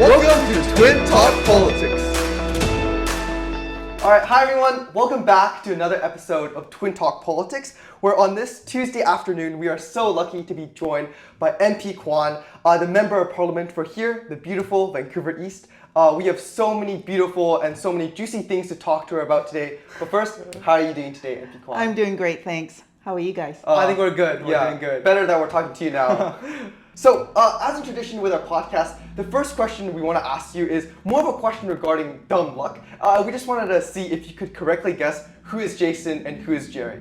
Welcome to Twin Talk Politics. Alright, hi everyone. Welcome back to another episode of Twin Talk Politics, where on this Tuesday afternoon, we are so lucky to be joined by MP Kwan, the Member of Parliament for here, the beautiful Vancouver East. We have so many beautiful and so many juicy things to talk to her about today. But first, how are you doing today, MP Kwan? I'm doing great, thanks. How are you guys? I think we're good. We're doing good. Better that we're talking to you now. So, as in tradition with our podcast, the first question we want to ask you is more of a question regarding dumb luck. We just wanted to see if you could correctly guess who is Jason and who is Jerry.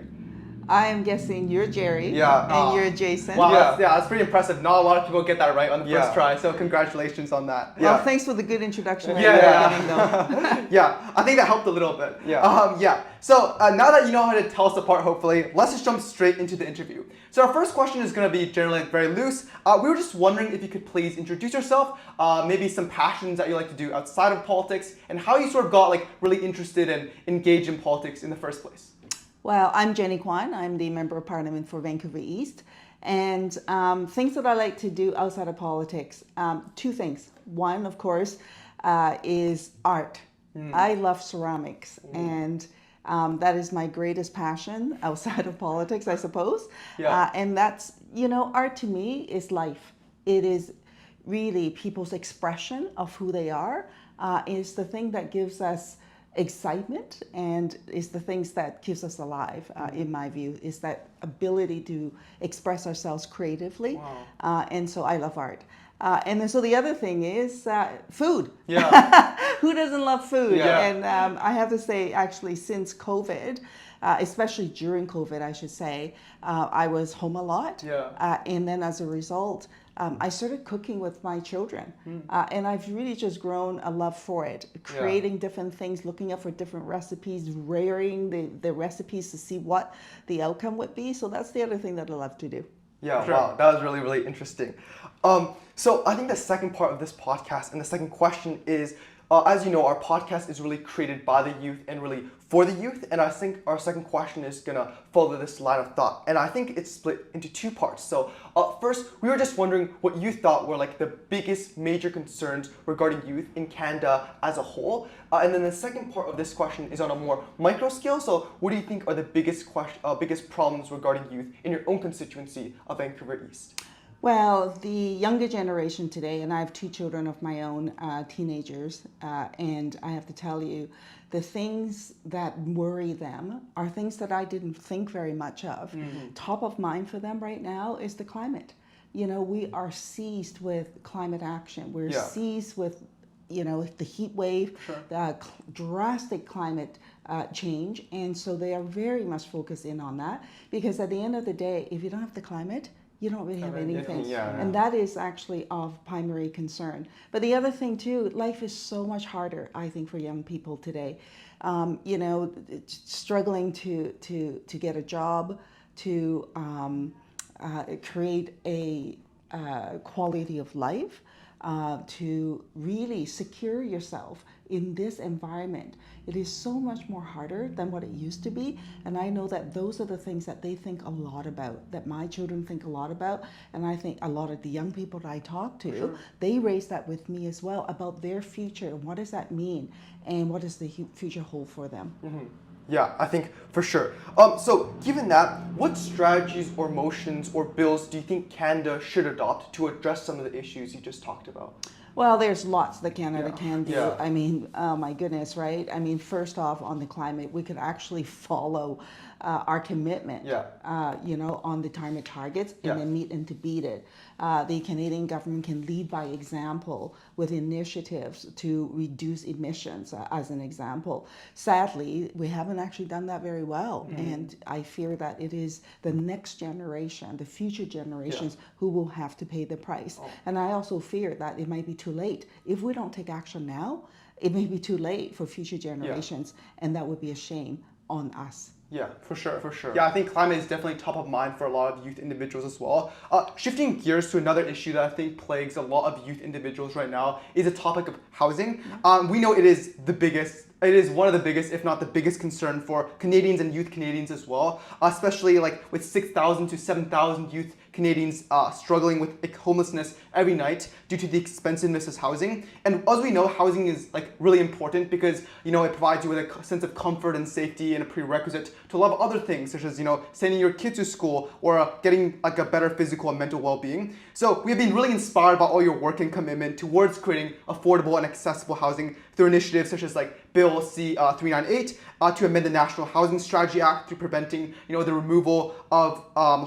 I am guessing you're Jerry and you're Jason. Wow, that's pretty impressive. Not a lot of people get that right on the first try, so congratulations on that. Well, thanks for the good introduction. Yeah, I think that helped a little bit. So now that you know how to tell us apart, hopefully, let's just jump straight into the interview. So our first question is going to be generally very loose. We were just wondering if you could please introduce yourself, maybe some passions that you like to do outside of politics, and how you sort of got really interested and engaged in politics in the first place. Well, I'm Jenny Kwan. I'm the Member of Parliament for Vancouver East. And things that I like to do outside of politics, two things. One, of course, is art. I love ceramics, and that is my greatest passion outside of politics, I suppose. And that's, art to me is life. It is really people's expression of who they are. It's the thing that gives us excitement and is the things that keeps us alive, in my view, is that ability to express ourselves creatively. Wow. And so I love art. And then so the other thing is food. Yeah. Who doesn't love food? Yeah. And I have to say, actually, since COVID, especially during COVID, I should say, I was home a lot. Yeah. And then as a result, I started cooking with my children. And I've really just grown a love for it, creating different things, looking up for different recipes, rearing the recipes to see what the outcome would be. So that's the other thing that I love to do. Yeah, sure. Wow, that was really, really interesting. So I think the second part of this podcast and the second question is, as you know, our podcast is really created by the youth and really for the youth. And I think our second question is going to follow this line of thought. And I think it's split into two parts. So first, we were just wondering what you thought were the biggest major concerns regarding youth in Canada as a whole. And then the second part of this question is on a more micro scale. So what do you think are the biggest problems regarding youth in your own constituency of Vancouver East? Well, the younger generation today, and I have two children of my own, teenagers, and I have to tell you, the things that worry them are things that I didn't think very much of. Top of mind for them right now is the climate. We are seized with climate action. We're seized with, the heat wave, the drastic climate change, and so they are very much focused in on that, because at the end of the day, if you don't have the climate, you don't really have anything. And that is actually of primary concern. But the other thing too, life is so much harder, I think, for young people today. Struggling to get a job, to create a quality of life, to really secure yourself in this environment. It is so much more harder than what it used to be. And I know that those are the things that they think a lot about, that my children think a lot about. And I think a lot of the young people that I talk to, they raise that with me as well about their future. What does that mean? And what does the future hold for them? Yeah, I think for sure. So given that, what strategies or motions or bills do you think Canada should adopt to address some of the issues you just talked about? Well, there's lots that Canada can do. I mean, oh my goodness, right? I mean, first off, on the climate, we could actually follow our commitment, on the climate targets and then meet and to beat it. The Canadian government can lead by example with initiatives to reduce emissions, as an example. Sadly, we haven't actually done that very well. And I fear that it is the next generation, the future generations, who will have to pay the price. And I also fear that it might be too late. If we don't take action now, it may be too late for future generations, and that would be a shame on us. Yeah, for sure. Yeah, I think climate is definitely top of mind for a lot of youth individuals as well. Shifting gears to another issue that I think plagues a lot of youth individuals right now is the topic of housing. We know it is one of the biggest, if not the biggest concern for Canadians and youth Canadians as well, especially with 6,000 to 7,000 youth Canadians struggling with homelessness every night due to the expensiveness of housing. And as we know, housing is like really important because it provides you with a sense of comfort and safety and a prerequisite to a lot of other things, such as sending your kids to school or getting like a better physical and mental well-being. So we have been really inspired by all your work and commitment towards creating affordable and accessible housing through initiatives such as like Bill C-398 to amend the National Housing Strategy Act through preventing the removal of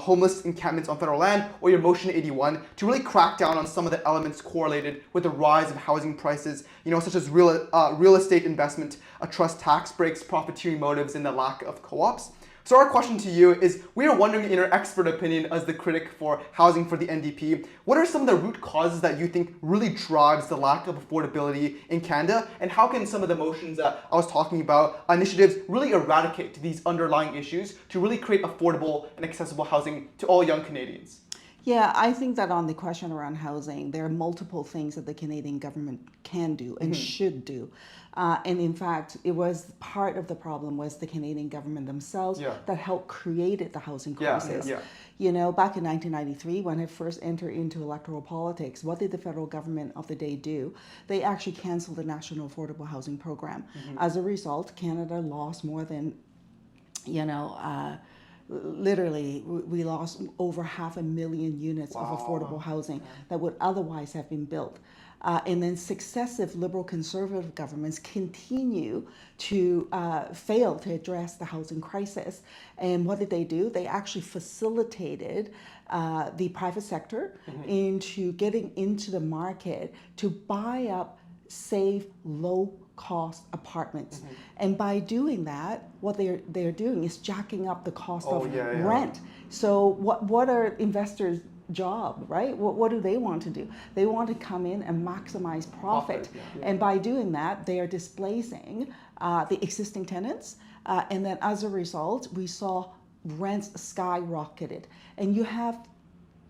homeless encampments on federal land, or your Motion 81 to really crack down on some of the elements correlated with the rise of housing prices, such as real estate investment, trust tax breaks, profiteering motives, and the lack of co-ops. So our question to you is, we are wondering, in your expert opinion as the critic for housing for the NDP, what are some of the root causes that you think really drives the lack of affordability in Canada, and how can some of the motions that I was talking about, initiatives, really eradicate these underlying issues to really create affordable and accessible housing to all young Canadians? Yeah, I think that on the question around housing, there are multiple things that the Canadian government can do and should do. And in fact, it was part of the problem was the Canadian government themselves that helped created the housing crisis. Back in 1993, when I first entered into electoral politics, what did the federal government of the day do? They actually canceled the National Affordable Housing Program. As a result, Canada lost more than, literally, we lost over 500,000 units of affordable housing that would otherwise have been built. And then successive liberal conservative governments continue to fail to address the housing crisis. And what did they do? They actually facilitated the private sector into getting into the market to buy up safe, low-cost apartments. And by doing that, what they're doing is jacking up the cost of rent. So what are investors' job, right? What do they want to do? They want to come in and maximize profit. And by doing that, they are displacing the existing tenants. And then as a result, we saw rents skyrocketed. And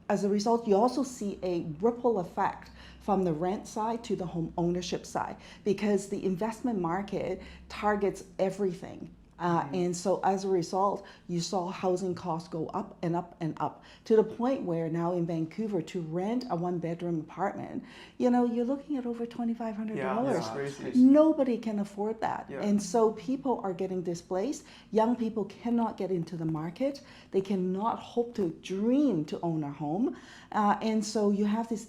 as a result, you also see a ripple effect from the rent side to the home ownership side, because the investment market targets everything. And so as a result, you saw housing costs go up and up and up to the point where now in Vancouver, to rent a one-bedroom apartment, you're looking at over $2,500. Nobody can afford that. And so people are getting displaced. Young people cannot get into the market. They cannot hope to dream to own a home. And so you have this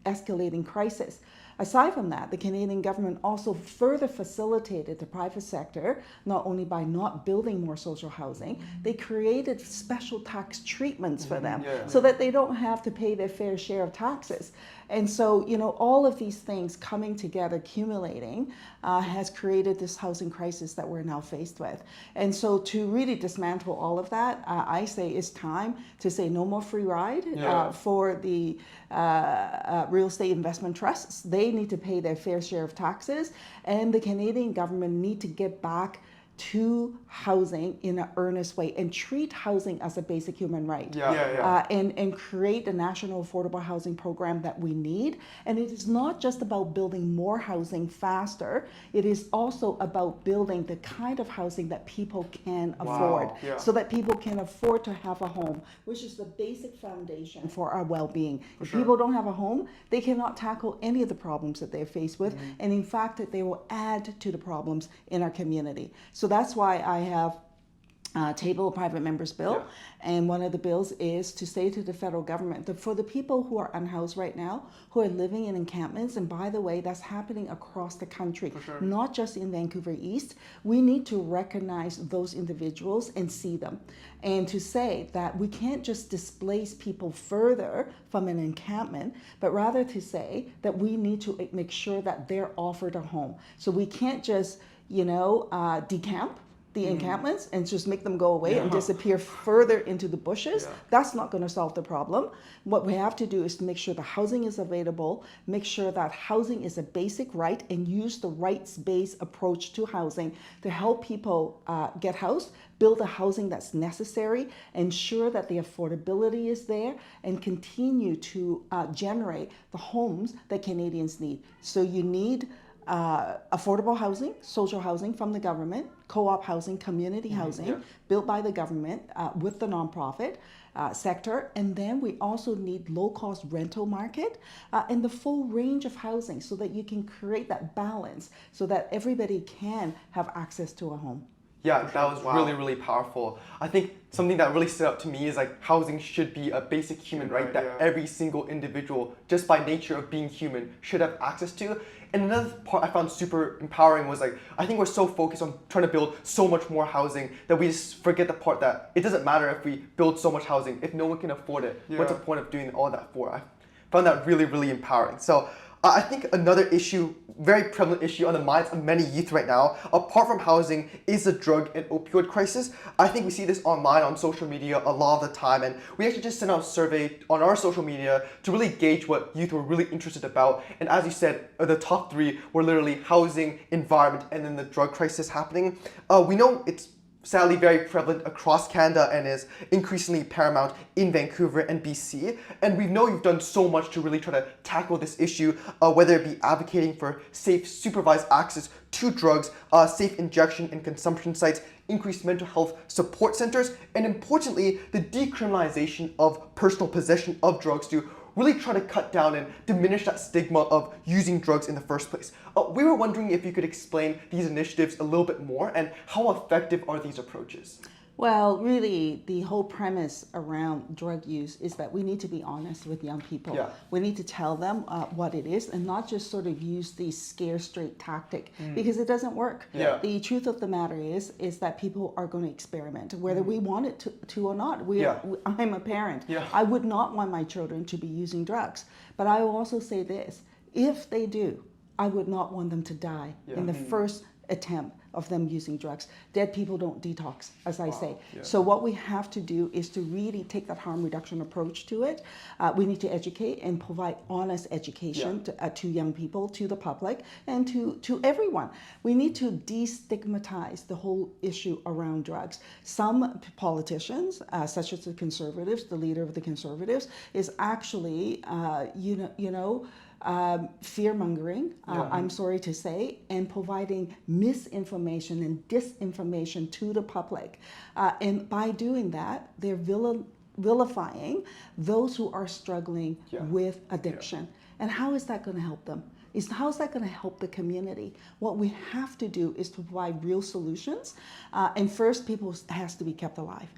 escalating crisis. Aside from that, the Canadian government also further facilitated the private sector, not only by not building more social housing, they created special tax treatments for them so that they don't have to pay their fair share of taxes. And so, all of these things coming together, accumulating, has created this housing crisis that we're now faced with. And so to really dismantle all of that, I say it's time to say no more free ride for the real estate investment trusts. They need to pay their fair share of taxes, and the Canadian government need to get back to housing in an earnest way and treat housing as a basic human right. And create a national affordable housing program that we need. And it is not just about building more housing faster, it is also about building the kind of housing that people can afford, so that people can afford to have a home, which is the basic foundation for our well-being. If people don't have a home, they cannot tackle any of the problems that they're faced with, and in fact that they will add to the problems in our community. So that's why I have tabled a private member's bill, and one of the bills is to say to the federal government that for the people who are unhoused right now, who are living in encampments, and by the way, that's happening across the country, not just in Vancouver East, we need to recognize those individuals and see them, and to say that we can't just displace people further from an encampment, but rather to say that we need to make sure that they're offered a home. So we can't just decamp the encampments and just make them go away and disappear further into the bushes. That's not going to solve the problem. What we have to do is to make sure the housing is available, make sure that housing is a basic right, and use the rights-based approach to housing to help people get housed, build a housing that's necessary, ensure that the affordability is there, and continue to generate the homes that Canadians need. So you need affordable housing, social housing from the government, co-op housing, community housing built by the government with the nonprofit, sector. And then we also need low-cost rental market and the full range of housing so that you can create that balance so that everybody can have access to a home. Yeah, that was really, really powerful. I think something that really stood out to me is like housing should be a basic human right that every single individual, just by nature of being human, should have access to. And another part I found super empowering was like, I think we're so focused on trying to build so much more housing that we just forget the part that it doesn't matter if we build so much housing. If no one can afford it, what's the point of doing all that for? I found that really, really empowering. So I think another issue, very prevalent issue on the minds of many youth right now, apart from housing, is the drug and opioid crisis. I think we see this online on social media a lot of the time, and we actually just sent out a survey on our social media to really gauge what youth were really interested about. And as you said, the top three were literally housing, environment, and then the drug crisis happening. We know it's sadly very prevalent across Canada and is increasingly paramount in Vancouver and BC. And we know you've done so much to really try to tackle this issue, whether it be advocating for safe, supervised access to drugs, safe injection and consumption sites, increased mental health support centers, and importantly, the decriminalization of personal possession of drugs to really try to cut down and diminish that stigma of using drugs in the first place. We were wondering if you could explain these initiatives a little bit more and how effective are these approaches? Well, really, the whole premise around drug use is that we need to be honest with young people. Yeah. We need to tell them what it is and not just sort of use the scare straight tactic because it doesn't work. Yeah. The truth of the matter is that people are going to experiment, whether we want it to or not. I'm a parent. Yeah. I would not want my children to be using drugs. But I will also say this, if they do, I would not want them to die in the first attempt of them using drugs. Dead people don't detox, as I say. Yeah. So what we have to do is to really take that harm reduction approach to it. We need to educate and provide honest education to young people, to the public, and to everyone. We need to destigmatize the whole issue around drugs. Some politicians, such as the Conservatives, the leader of the Conservatives, is actually, fear-mongering, I'm sorry to say, and providing misinformation and disinformation to the public. And by doing that, they're vilifying those who are struggling with addiction. And how is that going to help them? How is that going to help the community? What we have to do is to provide real solutions. And first, people has to be kept alive.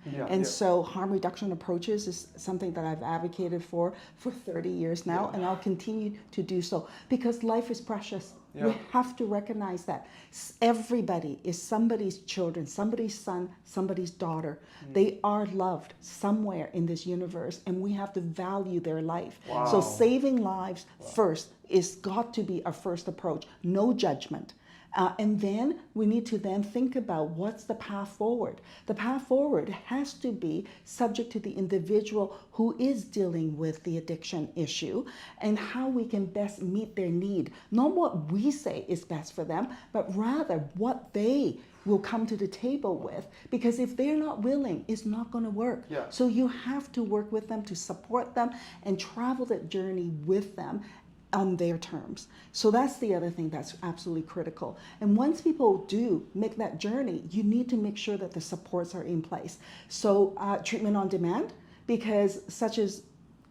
So harm reduction approaches is something that I've advocated for 30 years now, and I'll continue to do so because life is precious. We have to recognize that everybody is somebody's children, somebody's son, somebody's daughter. They are loved somewhere in this universe, and we have to value their life. So saving lives first is got to be our first approach. No judgment. And then we need to then think about what's the path forward. The path forward has to be subject to the individual who is dealing with the addiction issue and how we can best meet their need. Not what we say is best for them, but rather what they will come to the table with, because if they're not willing, it's not going to work. So you have to work with them to support them and travel that journey with them on their terms. So that's the other thing that's absolutely critical. And once people do make that journey, you need to make sure that the supports are in place. So treatment on demand, because such as,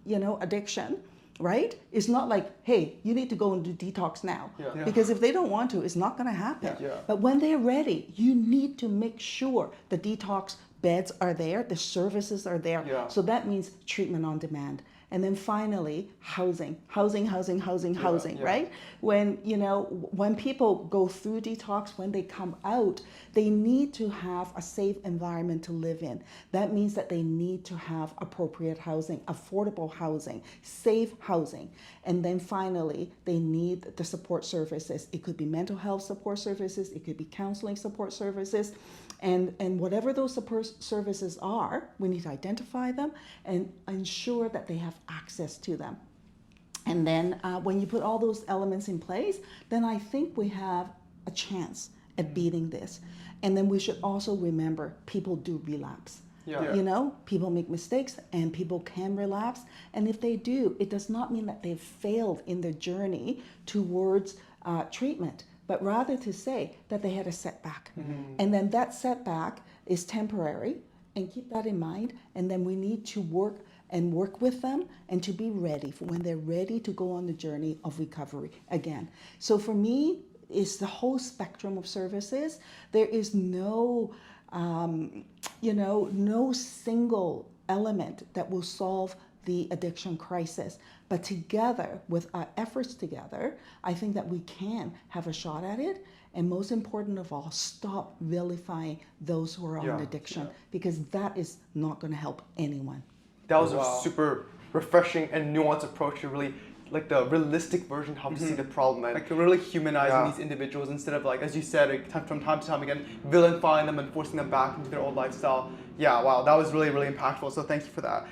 addiction, right? It's not like, hey, you need to go and do detox now. Because if they don't want to, it's not gonna happen. But when they're ready, you need to make sure the detox beds are there, the services are there. So that means treatment on demand. And then finally, housing, right? When people go through detox, when they come out, they need to have a safe environment to live in. That means that they need to have appropriate housing, affordable housing, safe housing. And then finally, they need the support services. It could be mental health support services, it could be counseling support services. And whatever those support services are, we need to identify them and ensure that they have access to them. And then when you put all those elements in place, then I think we have a chance at beating this. And then we should also remember people do relapse. People make mistakes and people can relapse. And if they do, it does not mean that they've failed in their journey towards treatment, but rather to say that they had a setback. And then that setback is temporary and keep that in mind. And then we need to work with them and to be ready for when they're ready to go on the journey of recovery again. So for me, it's the whole spectrum of services. There is no, no single element that will solve the addiction crisis. But together, with our efforts together, I think that we can have a shot at it. And most important of all, stop vilifying those who are on addiction, because that is not going to help anyone. That was a super refreshing and nuanced approach to really, like, the realistic version how to see the problem, and like really humanizing these individuals instead of, like, as you said, like, from time to time again, vilifying them and forcing them back into their old lifestyle. Yeah, wow, that was really, really impactful. So thank you for that.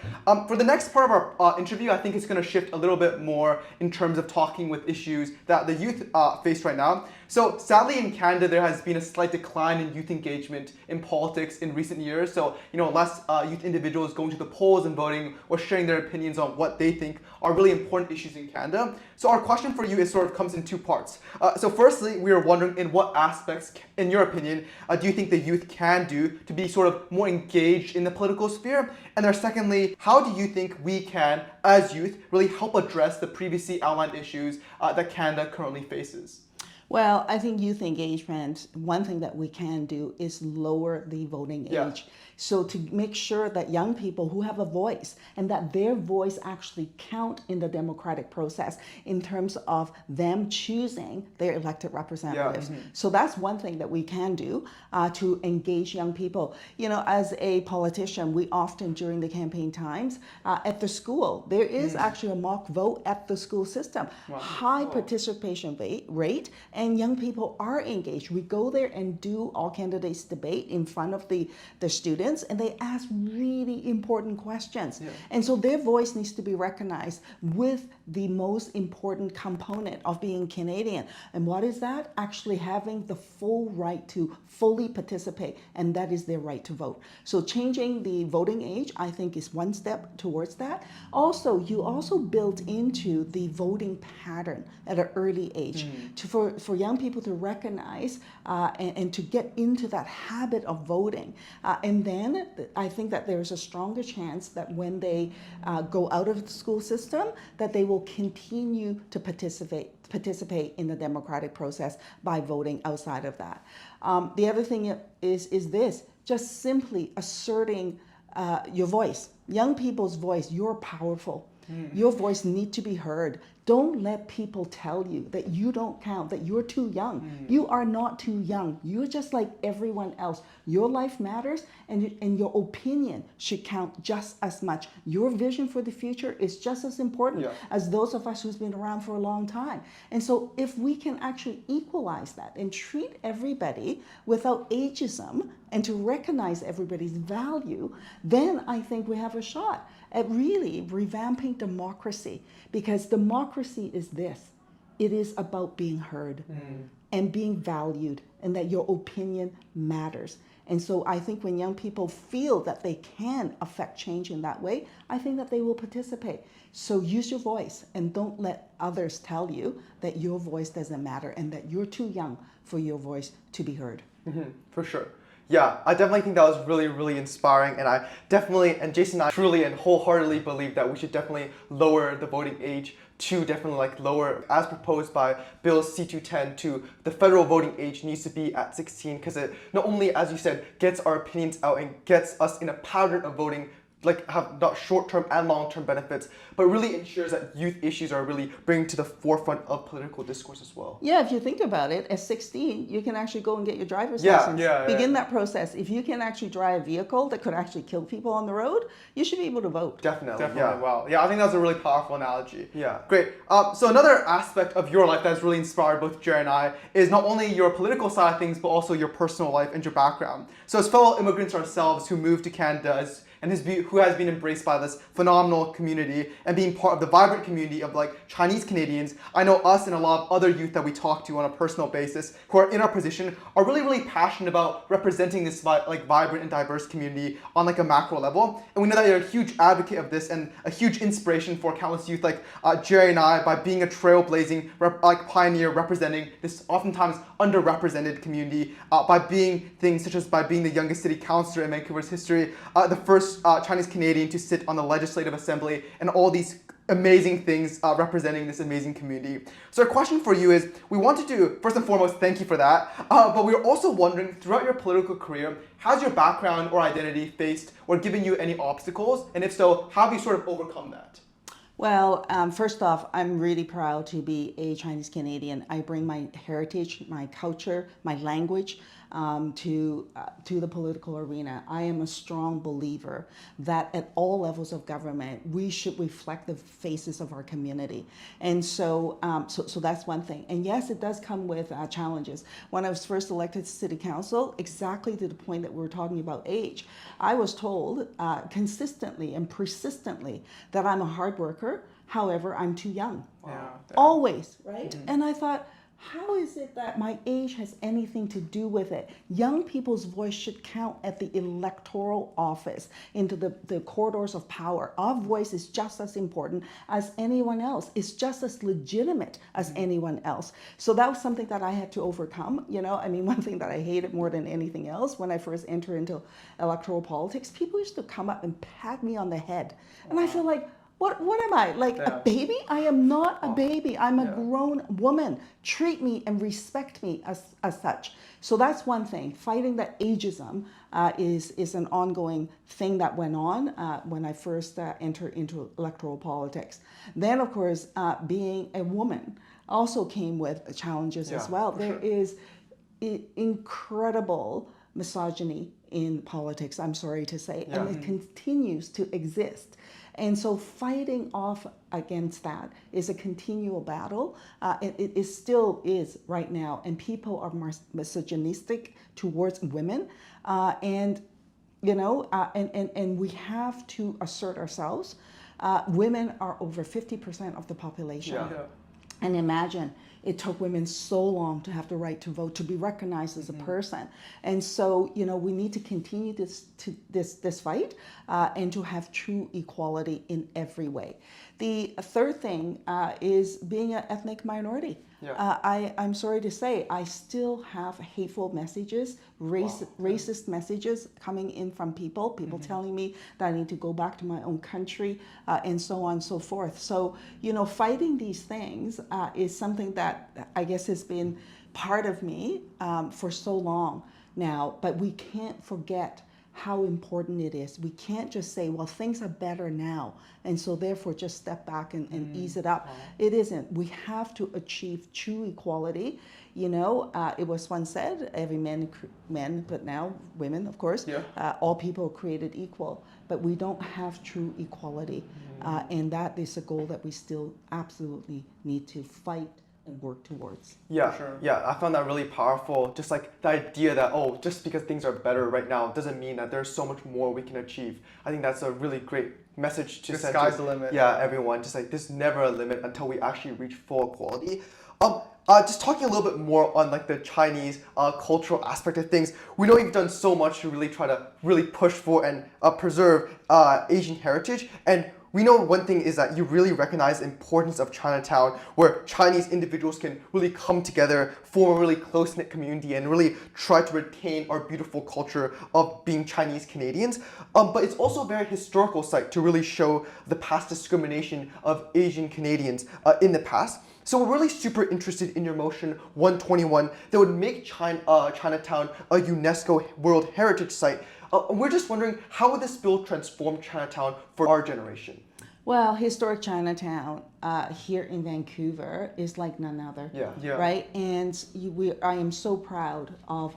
For the next part of our interview, I think it's going to shift a little bit more in terms of talking with issues that the youth face right now. So sadly in Canada, there has been a slight decline in youth engagement in politics in recent years. So, less youth individuals going to the polls and voting or sharing their opinions on what they think are really important issues in Canada. So our question for you is sort of comes in two parts. So firstly, we are wondering, in what aspects, in your opinion, do you think the youth can do to be sort of more engaged in the political sphere? And then secondly, how do you think we can, as youth, really help address the previously outlined issues that Canada currently faces? Well, I think youth engagement, one thing that we can do is lower the voting age. So to make sure that young people who have a voice and that their voice actually count in the democratic process in terms of them choosing their elected representatives. So that's one thing that we can do to engage young people. As a politician, we often during the campaign times at the school, there is actually a mock vote at the school system. High participation rate, and young people are engaged. We go there and do all candidates debate in front of the students, and they ask really important questions. And so their voice needs to be recognized with the most important component of being Canadian. And what is that? Actually having the full right to fully participate, and that is their right to vote. So changing the voting age, I think, is one step towards that. Also, you also build into the voting pattern at an early age for young people to recognize and to get into that habit of voting. And then I think that there's a stronger chance that when they go out of the school system, that they will continue to participate in the democratic process by voting outside of that. The other thing is this, just simply asserting your voice. Young people's voice, you're powerful. Your voice needs to be heard. Don't let people tell you that you don't count, that you're too young. You are not too young. You're just like everyone else. Your life matters, and your opinion should count just as much. Your vision for the future is just as important as those of us who's been around for a long time. And so if we can actually equalize that and treat everybody without ageism and to recognize everybody's value, then I think we have a shot at really revamping democracy, because democracy is this. It is about being heard and being valued, and that your opinion matters. And so I think when young people feel that they can affect change in that way, I think that they will participate. So use your voice, and don't let others tell you that your voice doesn't matter and that you're too young for your voice to be heard. For sure. Yeah, I definitely think that was really, really inspiring, and I definitely, and Jason and I truly and wholeheartedly believe that we should definitely lower the voting age to definitely lower, as proposed by Bill C-210, to the federal voting age needs to be at 16, because it not only, as you said, gets our opinions out and gets us in a pattern of voting, have not short-term and long-term benefits, but really ensures that youth issues are really bringing to the forefront of political discourse as well. Yeah, if you think about it, at 16, you can actually go and get your driver's license. Begin that process. If you can actually drive a vehicle that could actually kill people on the road, you should be able to vote. Definitely. Wow. Yeah, I think that's a really powerful analogy. Yeah. Great. So another aspect of your life that's really inspired both Jerry and I is not only your political side of things, but also your personal life and your background. So as fellow immigrants ourselves who moved to Canada, as and who has been embraced by this phenomenal community and being part of the vibrant community of like Chinese Canadians. I know us and a lot of other youth that we talk to on a personal basis who are in our position are really, really passionate about representing this like vibrant and diverse community on like a macro level. And we know that you're a huge advocate of this and a huge inspiration for countless youth like Jerry and I by being a trailblazing pioneer representing this oftentimes underrepresented community by being things such as by being the youngest city councillor in Vancouver's history, the first Chinese Canadian to sit on the Legislative Assembly, and all these amazing things representing this amazing community. So our question for you is, we wanted to, first and foremost, thank you for that, but we were also wondering, throughout your political career, has your background or identity faced or given you any obstacles? And if so, how have you sort of overcome that? Well, first off, I'm really proud to be a Chinese Canadian. I bring my heritage, my culture, my language to the political arena. I am a strong believer that at all levels of government, we should reflect the faces of our community. And so that's one thing. And yes, it does come with challenges. When I was first elected to City Council, exactly to the point that we were talking about age, I was told consistently and persistently that I'm a hard worker. However, I'm too young. Yeah. Always, right? Mm-hmm. And I thought, how is it that my age has anything to do with it? Young people's voice should count at the electoral office, into the corridors of power. Our voice is just as important as anyone else. It's just as legitimate as anyone else. So that was something that I had to overcome. You know, I mean, one thing that I hated more than anything else when I first entered into electoral politics, people used to come up and pat me on the head. And I feel like, what am I, like a baby? I am not a baby. I'm a grown woman. Treat me and respect me as such. So that's one thing. Fighting that ageism is an ongoing thing that went on when I first entered into electoral politics. Then, of course, being a woman also came with challenges as well. There is incredible misogyny in politics, I'm sorry to say, and it continues to exist. And so fighting off against that is a continual battle. It still is right now. And people are more misogynistic towards women. And we have to assert ourselves. Women are over 50% of the population. Yeah. And imagine, it took women so long to have the right to vote, to be recognized as a person. And so, we need to continue this fight and to have true equality in every way. The third thing is being an ethnic minority. Yeah. I'm sorry to say, I still have hateful messages, racist messages coming in from people telling me that I need to go back to my own country and so on and so forth. So, fighting these things is something that I guess has been part of me for so long now, but we can't forget how important it is. We can't just say, well, things are better now, and so therefore just step back and ease it up. It isn't. We have to achieve true equality. It was once said, every man, but now women, of course, all people are created equal, but we don't have true equality. And that is a goal that we still absolutely need to fight and work towards. Yeah, sure. Yeah, I found that really powerful. Just like the idea that, just because things are better right now doesn't mean that there's so much more we can achieve. I think that's a really great message to send. The sky's the limit. Yeah, everyone. Just like there's never a limit until we actually reach full equality. Just talking a little bit more on like the Chinese cultural aspect of things. We know you've done so much to really try to really push for and preserve Asian heritage, and we know one thing is that you really recognize the importance of Chinatown, where Chinese individuals can really come together, form a really close-knit community, and really try to retain our beautiful culture of being Chinese Canadians. But it's also a very historical site to really show the past discrimination of Asian Canadians in the past. So we're really super interested in your motion 121 that would make Chinatown a UNESCO World Heritage Site. We're just wondering, how would this bill transform Chinatown for our generation? Well, historic Chinatown here in Vancouver is like none other, right? And I am so proud of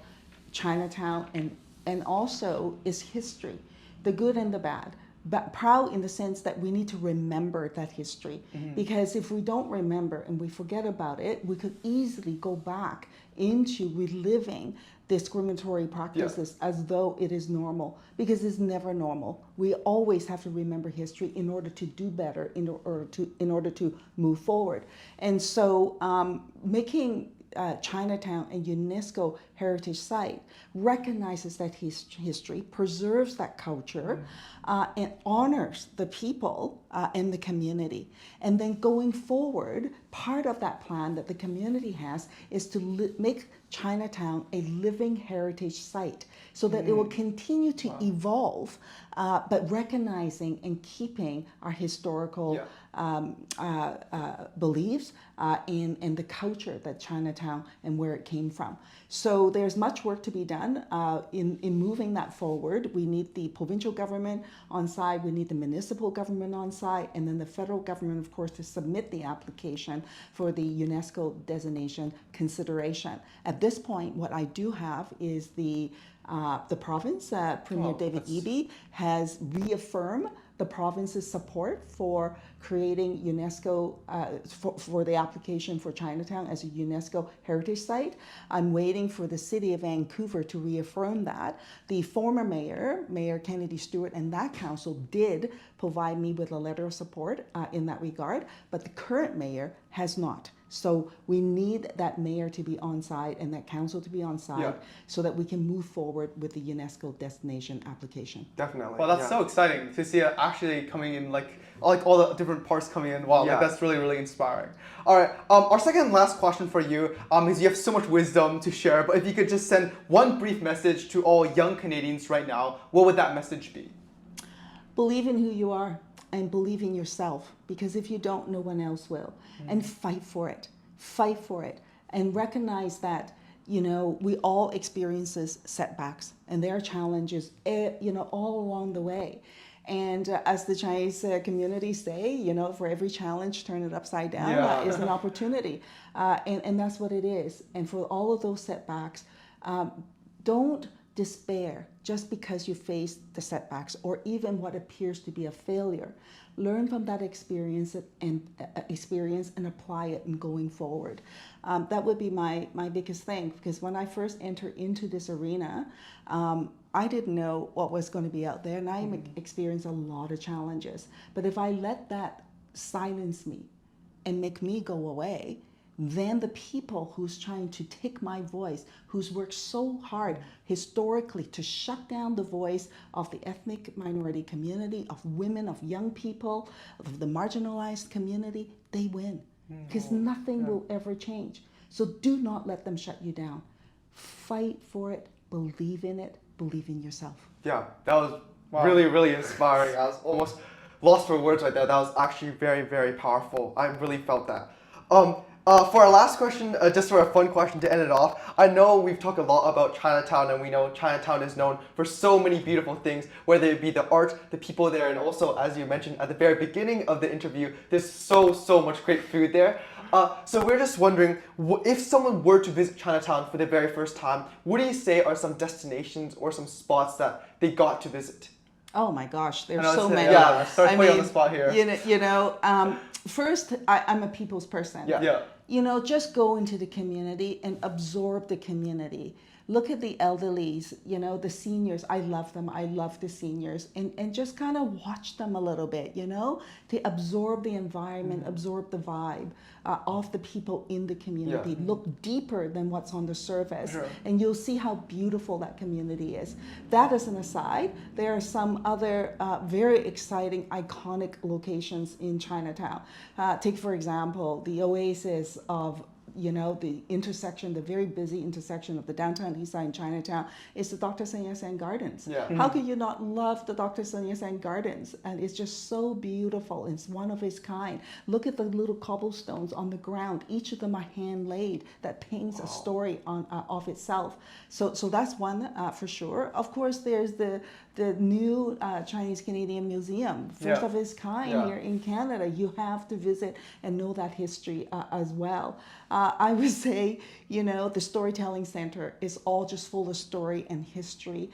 Chinatown and also its history, the good and the bad. but proud in the sense that we need to remember that history. Because if we don't remember and we forget about it, we could easily go back into reliving discriminatory practices as though it is normal, because it's never normal. We always have to remember history in order to do better, in order to move forward. And so making Chinatown a UNESCO Heritage Site recognizes that history, preserves that culture, and honors the people and the community. And then going forward, part of that plan that the community has is to make Chinatown a living heritage site so that it will continue to evolve, but recognizing and keeping our historical beliefs and the culture that Chinatown and where it came from. So there's much work to be done in moving that forward. We need the provincial government on side, we need the municipal government on side, and then the federal government, of course, to submit the application for the UNESCO designation consideration. At this point, what I do have is the province, Premier David Eby has reaffirmed the province's support for creating UNESCO, for the application for Chinatown as a UNESCO Heritage Site. I'm waiting for the city of Vancouver to reaffirm that. The former mayor, Mayor Kennedy Stewart, and that council did provide me with a letter of support in that regard, but the current mayor has not. So we need that mayor to be on side and that council to be on side so that we can move forward with the UNESCO destination application. Definitely. Well, that's so exciting to see it actually coming in, like all the different parts coming in. Wow, like that's really, really inspiring. All right. Our second and last question for you is you have so much wisdom to share, but if you could just send one brief message to all young Canadians right now, what would that message be? Believe in who you are and believe in yourself, because if you don't, no one else will. And fight for it. Fight for it. And recognize that, we all experience setbacks and there are challenges, all along the way. And as the Chinese community say, for every challenge, turn it upside down is an opportunity. And that's what it is. And for all of those setbacks, don't despair just because you face the setbacks or even what appears to be a failure. Learn from that experience and apply it in going forward. That would be my biggest thing, because when I first entered into this arena, I didn't know what was going to be out there, and I experienced a lot of challenges. But if I let that silence me and make me go away, then the people who's trying to take my voice, who's worked so hard historically to shut down the voice of the ethnic minority community, of women, of young people, of the marginalized community, they win. Because nothing will ever change. So do not let them shut you down. Fight for it, believe in it, believe in yourself. Yeah, that was really, really inspiring. I was almost lost for words right there. That was actually very, very powerful. I really felt that. For our last question, just for a fun question to end it off, I know we've talked a lot about Chinatown, and we know Chinatown is known for so many beautiful things, whether it be the art, the people there, and also, as you mentioned at the very beginning of the interview, there's so much great food there. So we're just wondering, if someone were to visit Chinatown for the very first time, what do you say are some destinations or some spots that they got to visit? Oh my gosh, there's so many. Yeah, start putting on the spot here. First, I'm a people's person. Yeah. Just go into the community and absorb the community. Look at the elderlies, the seniors. I love them. I love the seniors. And just kind of watch them a little bit, to absorb the environment, absorb the vibe of the people in the community. Look deeper than what's on the surface, and you'll see how beautiful that community is. That as an aside, there are some other very exciting, iconic locations in Chinatown. Take, for example, the oasis of the intersection, the very busy intersection of the downtown east side in Chinatown is the Dr. Sun Yat-sen Gardens. How could you not love the Dr. Sun Yat-sen Gardens? And it's just so beautiful. It's one of its kind. Look at the little cobblestones on the ground. Each of them are hand-laid. That paints a story of itself. So that's one for sure. Of course, there's the the new Chinese Canadian Museum, first of its kind here in Canada. You have to visit and know that history as well. I would say, you know, the Storytelling Center is all just full of story and history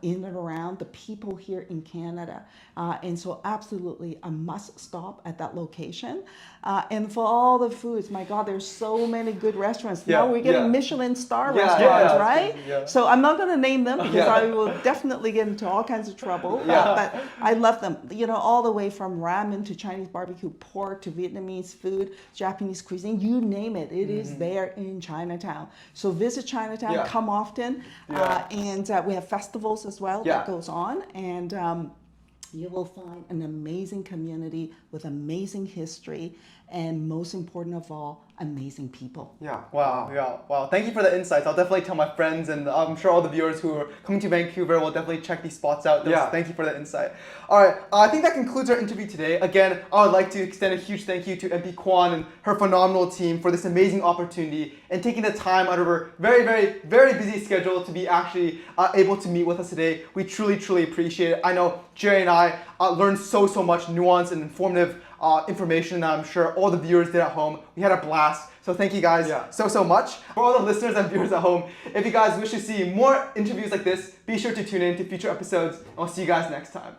in and around the people here in Canada. And so absolutely a must stop at that location. And for all the foods, my God, there's so many good restaurants. Now we're getting Michelin star restaurants, right? So I'm not going to name them because I will definitely get into all kinds of trouble. But I love them, you know, all the way from ramen to Chinese barbecue pork to Vietnamese food, Japanese cuisine, you name it. It is there in Chinatown. So visit Chinatown, come often. And we have festivals as well that goes on. And you will find an amazing community with amazing history, and most important of all, amazing people. Wow. Thank you for the insights. I'll definitely tell my friends, and I'm sure all the viewers who are coming to Vancouver will definitely check these spots out. Thank you for the insight. All right, I think that concludes our interview today. Again, I would like to extend a huge thank you to MP Kwan and her phenomenal team for this amazing opportunity and taking the time out of her very, very, very busy schedule to be actually able to meet with us today. We truly, truly appreciate it. I know Jerry and I learned so much nuanced and informative information that I'm sure all the viewers did at home. We had a blast. So thank you guys so much. For all the listeners and viewers at home, if you guys wish to see more interviews like this, be sure to tune in to future episodes. I'll see you guys next time.